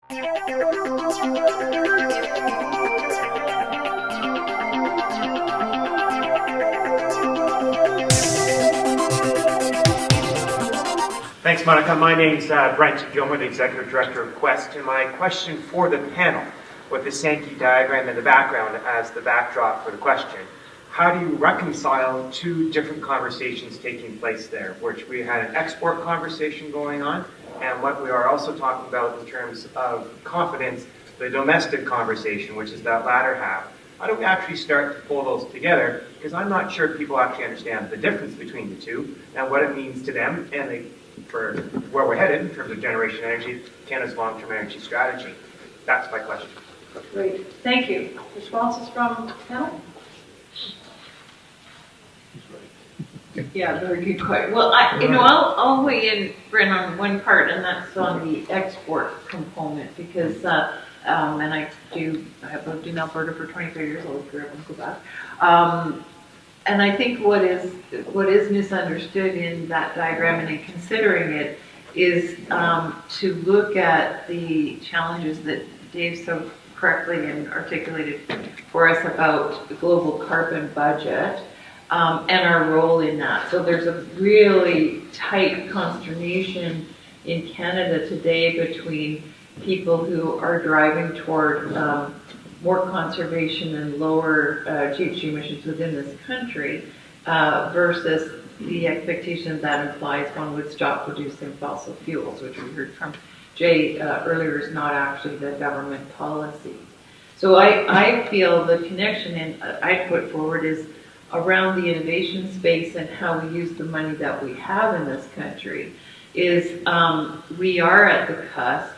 Thanks, Monica. My name's Brent Gilmer, the Executive Director of Quest, and my question for the panel, with the Sankey diagram in the background as the backdrop for the question, how do you reconcile two different conversations taking place there, which we had an export conversation going on, and what we are also talking about in terms of confidence, the domestic conversation, which is that latter half. How do we actually start to pull those together? Because I'm not sure people actually understand the difference between the two and what it means to them and for where we're headed in terms of generation energy, Canada's long-term energy strategy. That's my question. Great, thank you. Responses from the panel? Yeah, very good question. Well, I'll weigh in, Brent, on one part, and that's on the export component, because and I have lived in Alberta for 23 years. I'll grew up in Quebec. And I think what is misunderstood in that diagram and in considering it is to look at the challenges that Dave so correctly and articulated for us about the global carbon budget and our role in that. So there's a really tight consternation in Canada today between people who are driving toward more conservation and lower GHG emissions within this country versus the expectation that implies one would stop producing fossil fuels, which we heard from Jay earlier is not actually the government policy. So I feel the connection I put forward is around the innovation space and how we use the money that we have in this country is we are at the cusp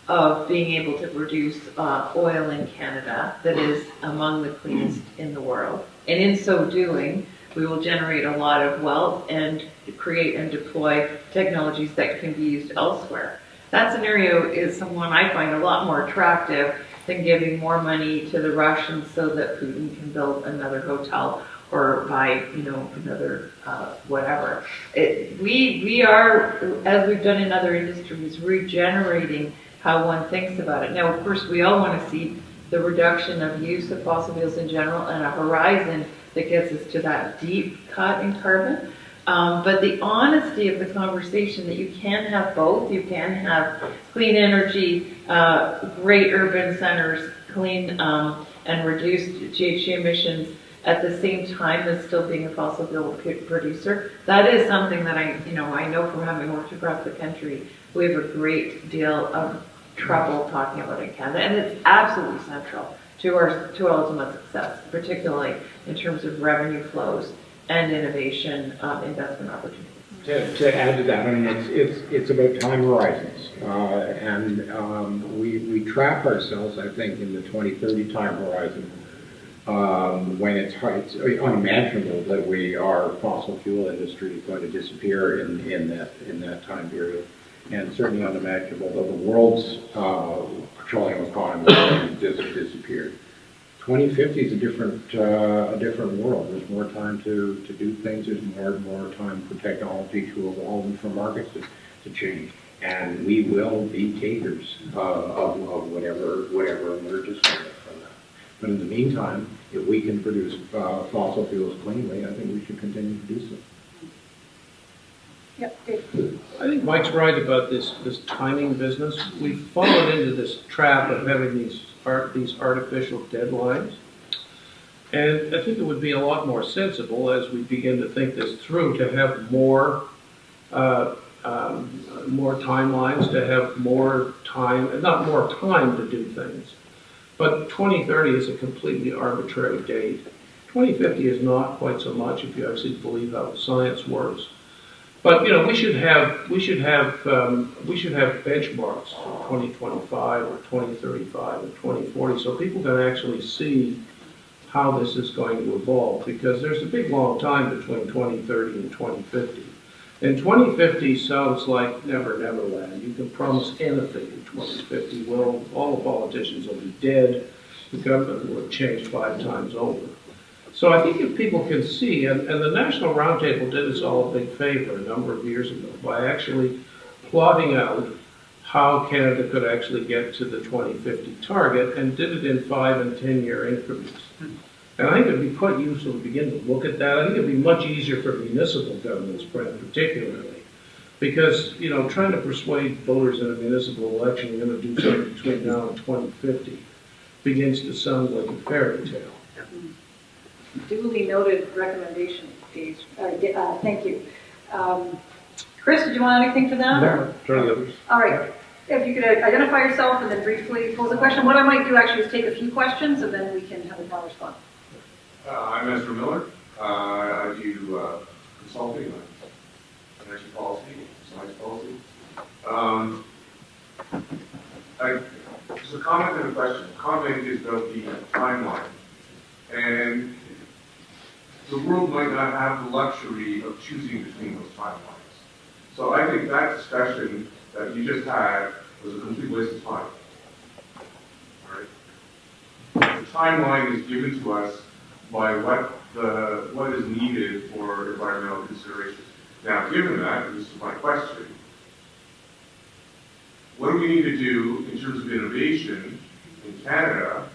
of being able to produce oil in Canada that is among the cleanest in the world. And in so doing, we will generate a lot of wealth and create and deploy technologies that can be used elsewhere. That scenario is someone I find a lot more attractive than giving more money to the Russians so that Putin can build another hotel or buy, another whatever. We are, as we've done in other industries, regenerating how one thinks about it. Now, of course, we all want to see the reduction of use of fossil fuels in general and a horizon that gets us to that deep cut in carbon. But the honesty of the conversation that you can have both, you can have clean energy, great urban centers, clean and reduced GHG emissions at the same time as still being a fossil fuel producer. That is something that I know from having worked across the country, we have a great deal of trouble talking about in Canada, and it's absolutely central to our ultimate success, particularly in terms of revenue flows and innovation investment opportunities. To add to that, I mean, it's about time horizons, and we trap ourselves, I think, in the 2030 time horizon when it's unimaginable that our fossil fuel industry is going to disappear in that time period. And certainly unimaginable that the world's petroleum economy has disappeared. 2050 is a different world. There's more time to do things. There's more time for technology to evolve and for markets to change. And we will be takers of whatever emerges from that. But in the meantime, if we can produce fossil fuels cleanly, I think we should continue to do so. Yep, Dave. I think Mike's right about this timing business. We've fallen into this trap of having these artificial deadlines. And I think it would be a lot more sensible as we begin to think this through to have more timelines, to have more time, not more time to do things. But 2030 is a completely arbitrary date. 2050 is not quite so much if you actually believe how the science works. But we should have benchmarks for 2025 or 2035 or 2040, so people can actually see how this is going to evolve. Because there's a big long time between 2030 and 2050, and 2050 sounds like Never Land. You can promise anything in 2050. Well, all the politicians will be dead. The government will have changed 5 times over. So I think if people can see, and the National Roundtable did us all a big favor a number of years ago by actually plotting out how Canada could actually get to the 2050 target, and did it in 5 and 10-year increments. And I think it'd be quite useful to begin to look at that. I think it'd be much easier for municipal governments, particularly, because, you know, trying to persuade voters in a municipal election you're going to do something between now and 2050 begins to sound like a fairy tale. Duly noted recommendation, Dave. Thank you. Chris, did you want anything to that? No, turn the others. All right. If you could identify yourself and then briefly pose a question. What I might do actually is take a few questions and then we can have a panel respond. I'm Ezra Miller. I do consulting on energy policy, science policy. Just a comment and a question. Comment is about the timeline. And the world might not have the luxury of choosing between those timelines. So I think that discussion that you just had was a complete waste of time. All right? The timeline is given to us by what is needed for environmental considerations. Now, given that, and this is my question, what do we need to do in terms of innovation in Canada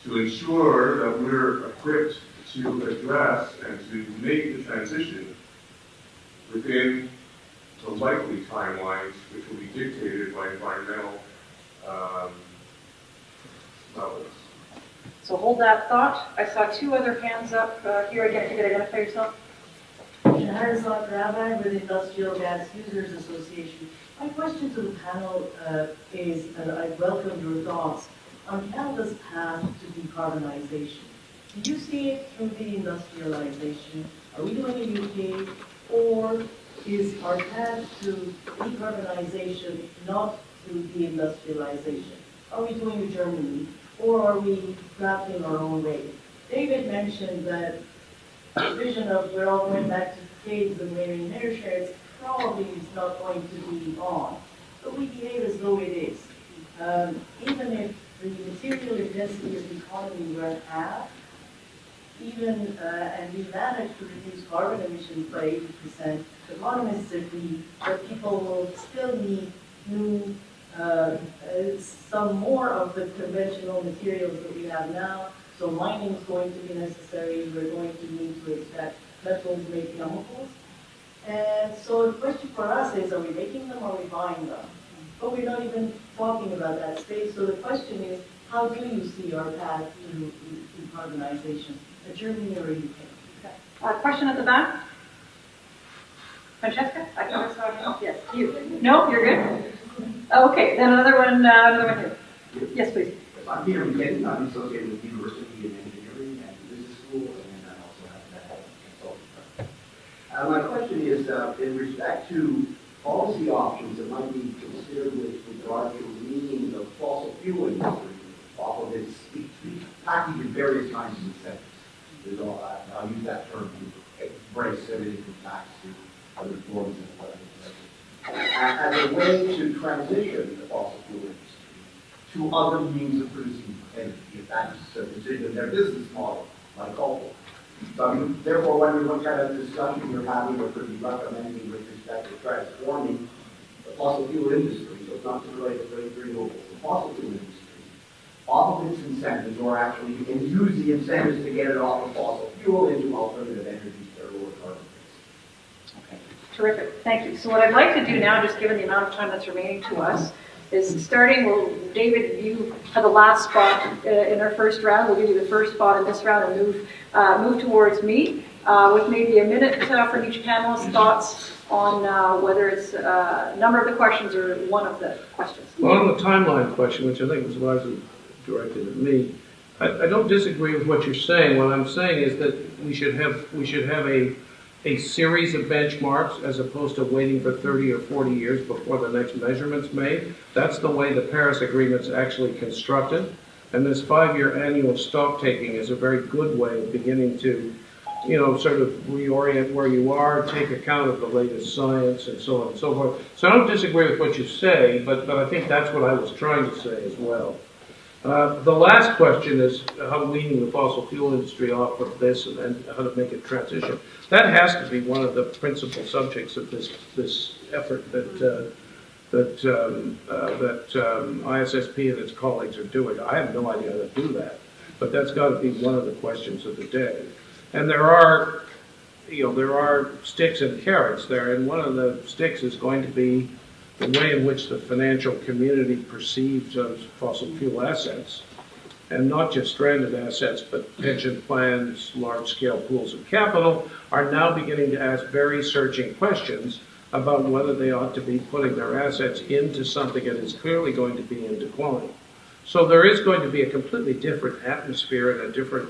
to ensure that we're equipped to address and to make the transition within the likely timelines which will be dictated by environmental levels? So hold that thought. I saw two other hands up here again. If you could identify yourself. Henderson, Rabbi with Industrial Gas Users Association. My question to the panel is, and I welcome your thoughts, on Canada's path to decarbonization. Do you see it through deindustrialization? Are we doing a UK, or is our path to decarbonization not through deindustrialization? Are we doing a Germany, or are we crafting our own way? David mentioned that the vision of we're all going back to caves and wearing hair shirts probably is not going to be on. But we behave as though it is. Even if the material intensity of the economy were at half, and we managed to reduce carbon emissions by 80%, economists agree that people will still need new, some more of the conventional materials that we have now. So mining is going to be necessary. We're going to need to extract metals, make chemicals. And so the question for us is, are we making them or are we buying them? But we're not even talking about that space. So the question is, how do you see our path to decarbonization, a Germany or a UK? Okay. Question at the back. Francesca? I thought I saw you. Yes, you. No, you're good? Okay, then another one here. Yes, please. I'm Peter McKinney. I'm associated with the University of Engineering and Business School, and I also have that consulting firm. My question is, in respect to policy options that might be considered with regard to weaning the fossil fuel industry off of its packaged in various kinds of incentives. There's all, I'll use that term to embrace everything from tax to other forms of as a way to transition the fossil fuel industry to other means of producing energy, if that's considered their business model, like coal. So I'm therefore wondering what kind of discussion you're having or could be recommending with respect to transforming the fossil fuel industry, so it's not just related to renewables, the fossil fuel industry, off of its incentives, or actually you can use the incentives to get it off of fossil fuel into alternative energies that are lower carbon based. Okay, terrific. Thank you. So what I'd like to do now, just given the amount of time that's remaining to us, is starting, well, David, you had the last spot in our first round. We'll give you the first spot in this round and move towards me with maybe a minute from each panelist thoughts on whether it's a number of the questions or one of the questions. Well, on the timeline question, which I think was largely directed at me, I don't disagree with what you're saying. What I'm saying is that we should have a series of benchmarks as opposed to waiting for 30 or 40 years before the next measurement's made. That's the way the Paris Agreement's actually constructed. And this 5-year annual stock taking is a very good way of beginning to, sort of reorient where you are, take account of the latest science and so on and so forth. So I don't disagree with what you say, but I think that's what I was trying to say as well. The last question is how weaning the fossil fuel industry off of this and how to make it transition. That has to be one of the principal subjects of this effort that that ISSP and its colleagues are doing. I have no idea how to do that, but that's got to be one of the questions of the day. And there are sticks and carrots there, and one of the sticks is going to be the way in which the financial community perceives those fossil fuel assets, and not just stranded assets, but pension plans, large-scale pools of capital, are now beginning to ask very searching questions about whether they ought to be putting their assets into something that is clearly going to be in decline. So there is going to be a completely different atmosphere and a different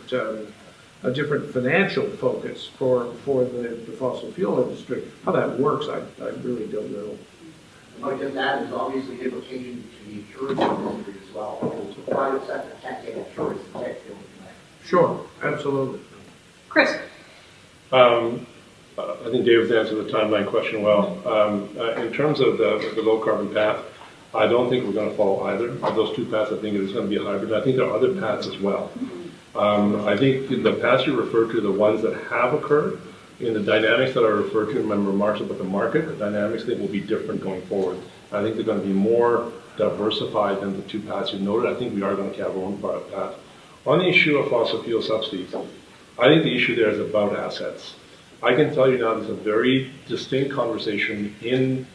financial focus for the fossil fuel industry. How that works, I really don't know. I would just add, there's obviously implications to the insurance industry as well. The private sector can't get insurance and can't deal with that. Sure, absolutely. Chris? I think David's answered the timeline question well. In terms of the low carbon path, I don't think we're going to follow either of those two paths. I think it is going to be a hybrid. I think there are other paths as well. I think the paths you refer to, the ones that have occurred, in the dynamics that I referred to in my remarks about the market, the dynamics that will be different going forward. I think they're going to be more diversified than the two paths you noted. I think we are going to have our own path. On the issue of fossil fuel subsidies, I think the issue there is about assets. I can tell you now there's a very distinct conversation in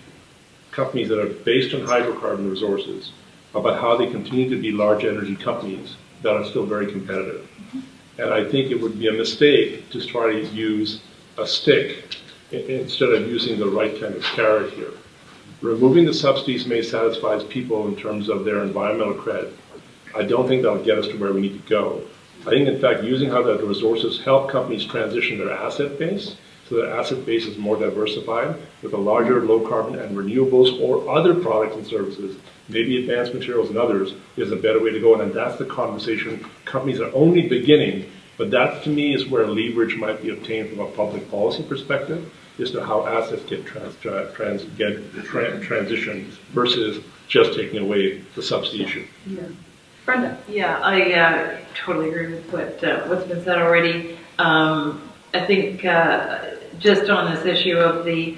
companies that are based on hydrocarbon resources about how they continue to be large energy companies that are still very competitive. And I think it would be a mistake to try to use a stick instead of using the right kind of carrot here. Removing the subsidies may satisfy people in terms of their environmental credit. I don't think that'll get us to where we need to go. I think, in fact, using how the resources help companies transition their asset base, so their asset base is more diversified with a larger low carbon and renewables or other products and services, maybe advanced materials and others, is a better way to go. And that's the conversation companies are only beginning, but that to me is where leverage might be obtained from a public policy perspective as to how assets get transitioned versus just taking away the subsidy issue. Yeah. Brenda? Yeah, I totally agree with what's been said already. I think just on this issue of the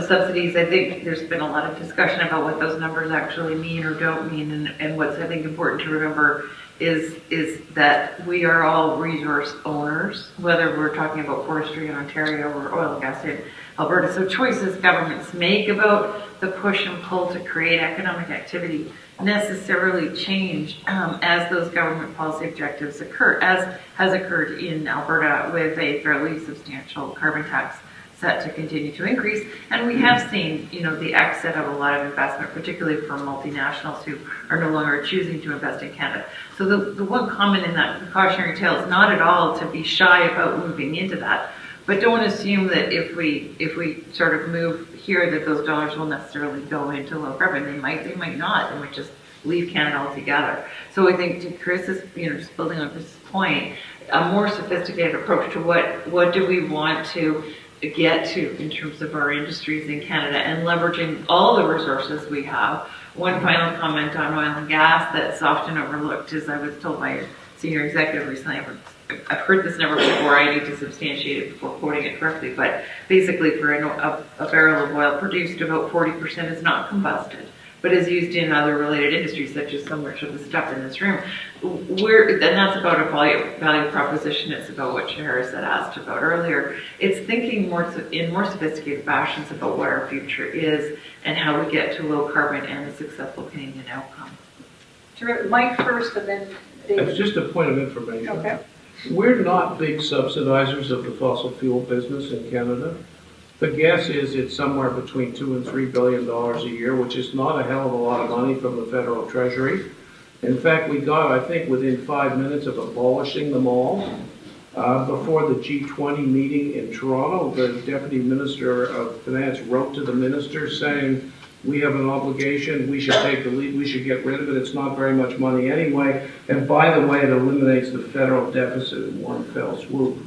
subsidies, I think there's been a lot of discussion about what those numbers actually mean or don't mean, and what's I think important to remember is that we are all resource owners, whether we're talking about forestry in Ontario or oil and gas in Alberta. So choices governments make about the push and pull to create economic activity necessarily change as those government policy objectives occur, as has occurred in Alberta with a fairly substantial carbon tax set to continue to increase. And we have seen, the exit of a lot of investment, particularly for multinationals who are no longer choosing to invest in Canada. So the one comment in that cautionary tale is not at all to be shy about moving into that, but don't assume that if we sort of move here that those dollars will necessarily go into low carbon. They might not, and might just leave Canada altogether. So I think to Chris's, just building on Chris's point, a more sophisticated approach to what do we want to get to in terms of our industries in Canada and leveraging all the resources we have. One final comment on oil and gas that's often overlooked is I was told by a senior executive recently, I've heard this number before, I need to substantiate it before quoting it correctly, but basically for a barrel of oil produced, about 40% is not combusted, but is used in other related industries, such as so much of the stuff in this room. And that's about a value proposition. It's about what Shahara had asked about earlier. It's thinking in more sophisticated fashions about what our future is and how we get to low carbon and a successful Canadian outcome. Mike first, and then David. It's just a point of information. Okay. We're not big subsidizers of the fossil fuel business in Canada. The guess is it's somewhere between $2 and $3 billion a year, which is not a hell of a lot of money from the federal treasury. In fact, we got, I think, within 5 minutes of abolishing them all. Before the G20 meeting in Toronto, the Deputy Minister of Finance wrote to the minister saying, we have an obligation, we should take the lead, we should get rid of it, it's not very much money anyway, and by the way, it eliminates the federal deficit in one fell swoop.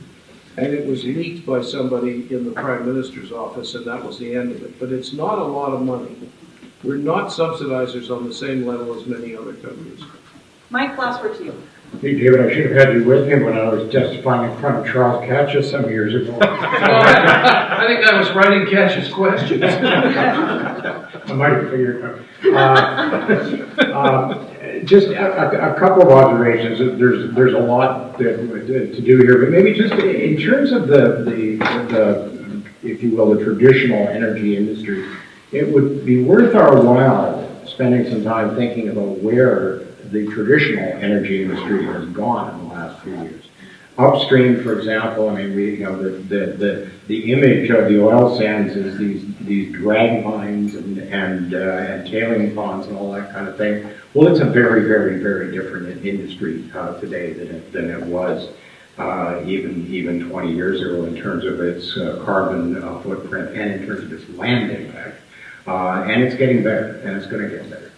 And it was leaked by somebody in the Prime Minister's office, and that was the end of it. But it's not a lot of money. We're not subsidizers on the same level as many other countries. Mike, last word to you. Hey, David, I should have had you with me when I was testifying in front of Charles Catchus some years ago. I think I was writing Cash's questions. I might have figured it out. Just a couple of observations. There's a lot to do here, but maybe just in terms of the if you will, the traditional energy industry, it would be worth our while spending some time thinking about where the traditional energy industry has gone in the last few years. Upstream, for example, I mean, the image of the oil sands is these drag lines and tailing ponds and all that kind of thing. Well, it's a very, very, very different industry today than it was even 20 years ago in terms of its carbon footprint and in terms of its land impact. And it's getting better, and it's going to get better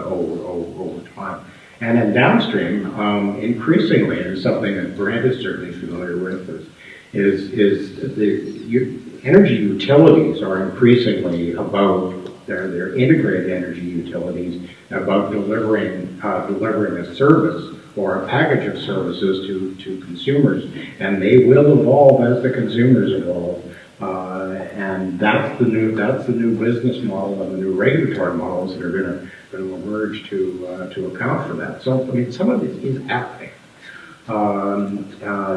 over time. And then downstream, increasingly, and something that Brenda is certainly familiar with, is the energy utilities are increasingly about their integrated energy utilities about delivering a service or a package of services to consumers, and they will evolve as the consumers evolve. And that's the new business model and the new regulatory models that are going to emerge to account for that. So I mean, some of it is happening,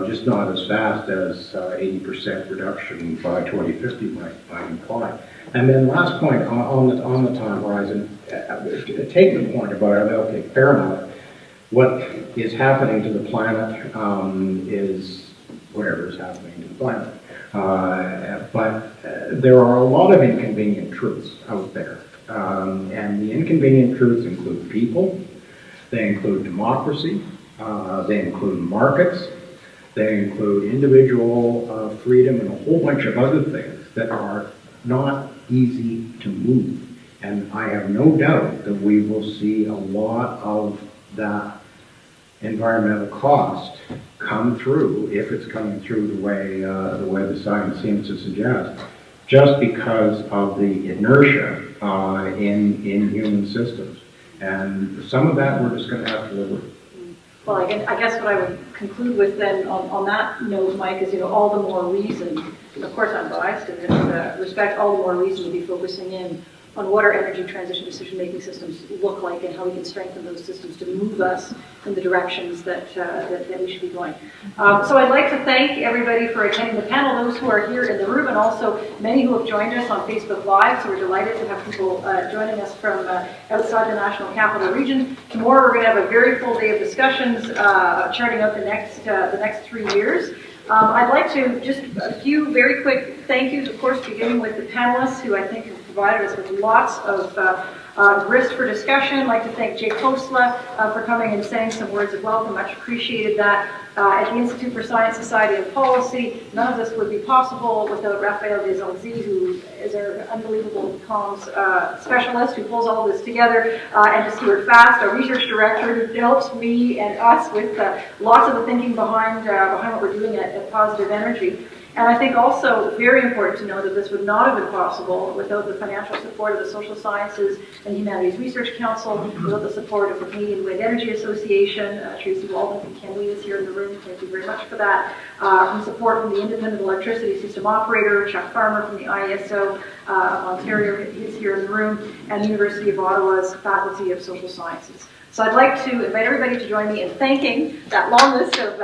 just not as fast as 80% reduction by 2050 might imply. And then last point on the time horizon, take the point about okay, fair enough. What is happening to the planet is whatever is happening to the planet. But there are a lot of inconvenient truths out there. And the inconvenient truths include people, they include democracy, they include markets, they include individual freedom and a whole bunch of other things that are not easy to move. And I have no doubt that we will see a lot of that environmental cost come through, if it's coming through the way the science seems to suggest, just because of the inertia in human systems. And some of that we're just going to have to live with. Well, I guess what I would conclude with then on that note, Mike, is all the more reason, of course I'm biased in this respect, all the more reason to be focusing in on what our energy transition decision-making systems look like and how we can strengthen those systems to move us in the directions that we should be going. So I'd like to thank everybody for attending the panel, those who are here in the room, and also many who have joined us on Facebook Live. So we're delighted to have people joining us from outside the National Capital Region. Tomorrow we're going to have a very full day of discussions charting out the next 3 years. I'd like to just a few very quick thank yous, of course, beginning with the panelists who I think have provided us with lots of grist for discussion. I'd like to thank Jay Kosla for coming and saying some words of welcome. Much appreciated that. At the Institute for Science, Society and Policy, none of this would be possible without Raphael Desalzi, who is our unbelievable comms specialist who pulls all this together, and to Stuart Fast, our research director, who helps me and us with lots of the thinking behind what we're doing at Positive Energy. And I think also very important to know that this would not have been possible without the financial support of the Social Sciences and Humanities Research Council, without the support of the Canadian Wind Energy Association. Tracy Walden from Canada is here in the room. Thank you very much for that. From support from the Independent Electricity System Operator, Chuck Farmer from the ISO of Ontario is here in the room, and the University of Ottawa's Faculty of Social Sciences. So I'd like to invite everybody to join me in thanking that long list of